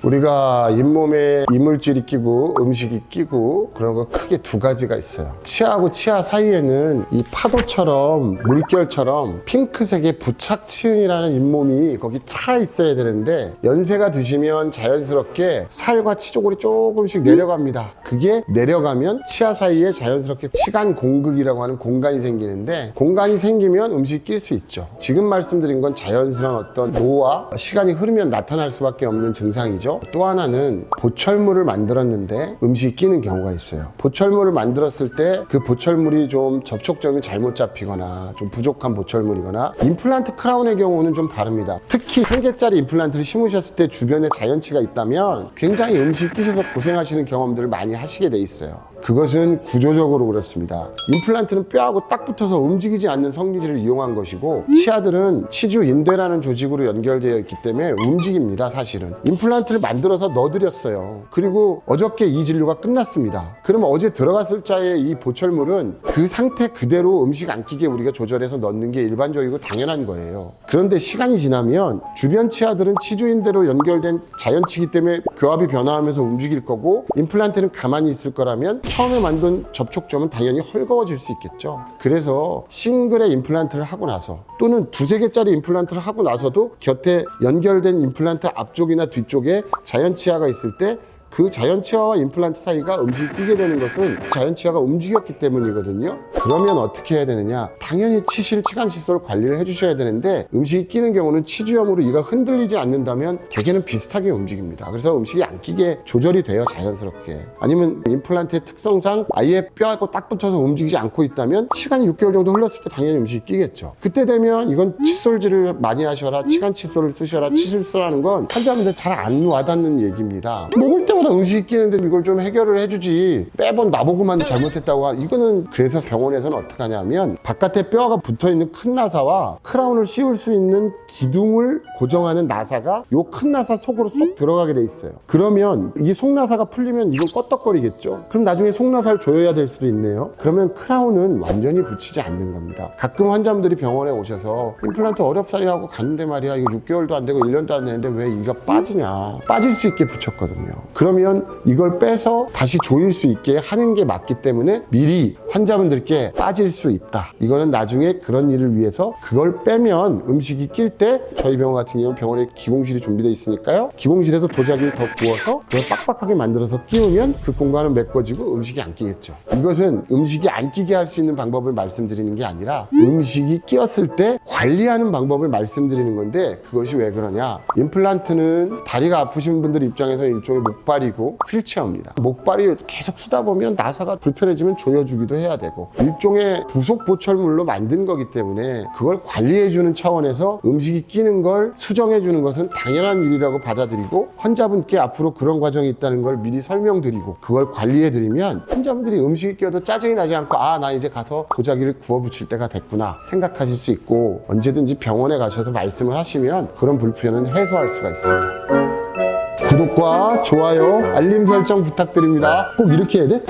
우리가 잇몸에 이물질이 끼고 음식이 끼고 그런 거 크게 두 가지가 있어요. 치아하고 치아 사이에는 이 파도처럼 물결처럼 핑크색의 부착치은이라는 잇몸이 거기 차 있어야 되는데 연세가 드시면 자연스럽게 살과 치조골이 조금씩 내려갑니다. 그게 내려가면 치아 사이에 자연스럽게 치간 공극이라고 하는 공간이 생기는데, 공간이 생기면 음식이 낄 수 있죠. 지금 말씀드린 건 자연스러운 어떤 노화, 시간이 흐르면 나타날 수밖에 없는 증상이죠. 또 하나는 보철물을 만들었는데 음식이 끼는 경우가 있어요. 보철물을 만들었을 때 그 보철물이 좀 접촉점이 잘못 잡히거나 좀 부족한 보철물이거나, 임플란트 크라운의 경우는 좀 다릅니다. 특히 1개짜리 임플란트를 심으셨을 때 주변에 자연치가 있다면 굉장히 음식 끼셔서 고생하시는 경험들을 많이 하시게 돼 있어요. 그것은 구조적으로 그렇습니다. 임플란트는 뼈하고 딱 붙어서 움직이지 않는 성리질을 이용한 것이고, 치아들은 치주인대라는 조직으로 연결되어 있기 때문에 움직입니다. 사실은 임플란트를 만들어서 넣어드렸어요. 그리고 어저께 이 진료가 끝났습니다. 그러면 어제 들어갔을 자의 이 보철물은 그 상태 그대로 음식 안 끼게 우리가 조절해서 넣는 게 일반적이고 당연한 거예요. 그런데 시간이 지나면 주변 치아들은 치주인대로 연결된 자연치기 때문에 교합이 변화하면서 움직일 거고, 임플란트는 가만히 있을 거라면 처음에 만든 접촉점은 당연히 헐거워질 수 있겠죠. 그래서 싱글의 임플란트를 하고 나서, 또는 2-3개짜리 임플란트를 하고 나서도 곁에 연결된 임플란트 앞쪽이나 뒤쪽에 자연치아가 있을 때 그 자연치아와 임플란트 사이가 음식이 끼게 되는 것은 자연치아가 움직였기 때문이거든요. 그러면 어떻게 해야 되느냐? 당연히 치실, 치간칫솔 관리를 해주셔야 되는데, 음식이 끼는 경우는 치주염으로 이가 흔들리지 않는다면 대개는 비슷하게 움직입니다. 그래서 음식이 안 끼게 조절이 돼요, 자연스럽게. 아니면 임플란트의 특성상 아예 뼈하고 딱 붙어서 움직이지 않고 있다면 시간이 6개월 정도 흘렀을 때 당연히 음식이 끼겠죠. 그때 되면 이건 칫솔질을 많이 하셔라, 치간칫솔을 쓰셔라, 치실수라는 건 환자분들 잘 안 와닿는 얘기입니다. 먹을 때마다 음식이 끼는데 이걸 좀 해결을 해주지, 매번 나보고만 잘못했다고 이거는. 그래서 병원에서는 어떻게 하냐면, 바깥에 뼈가 붙어있는 큰 나사와 크라운을 씌울 수 있는 기둥을 고정하는 나사가 요 큰 나사 속으로 쏙 들어가게 돼 있어요. 그러면 이 속나사가 풀리면 이건 껐덕거리겠죠. 그럼 나중에 속나사를 조여야 될 수도 있네요. 그러면 크라운은 완전히 붙이지 않는 겁니다. 가끔 환자분들이 병원에 오셔서 임플란트 어렵사리 하고 갔는데 말이야, 이거 6개월도 안 되고 1년도 안 되는데 왜 이가 빠지냐. 빠질 수 있게 붙였거든요. 그러면 이걸 빼서 다시 조일 수 있게 하는 게 맞기 때문에 미리 환자분들께 빠질 수 있다. 이거는 나중에 그런 일을 위해서 그걸 빼면 음식이 낄 때, 저희 병원 같은 경우는 병원에 기공실이 준비되어 있으니까요. 기공실에서 도자기를 더 구워서 그걸 빡빡하게 만들어서 끼우면 그 공간은 메꿔지고 음식이 안 끼겠죠. 이것은 음식이 안 끼게 할 수 있는 방법을 말씀드리는 게 아니라 음식이 끼었을 때 관리하는 방법을 말씀드리는 건데, 그것이 왜 그러냐? 임플란트는 다리가 아프신 분들 입장에서 일종의 목발이고 휠체어입니다. 목발이 계속 쓰다 보면 나사가 불편해지면 조여주기도 해야 되고, 일종의 부속 보철물로 만든 거기 때문에 그걸 관리해주는 차원에서 음식이 끼는 걸 수정해주는 것은 당연한 일이라고 받아들이고, 환자분께 앞으로 그런 과정이 있다는 걸 미리 설명드리고 그걸 관리해드리면 환자분들이 음식이 끼어도 짜증이 나지 않고, 아, 나 이제 가서 도자기를 구워 붙일 때가 됐구나 생각하실 수 있고, 언제든지 병원에 가셔서 말씀을 하시면 그런 불편은 해소할 수가 있습니다. 구독과 좋아요, 알림 설정 부탁드립니다. 꼭 이렇게 해야 돼?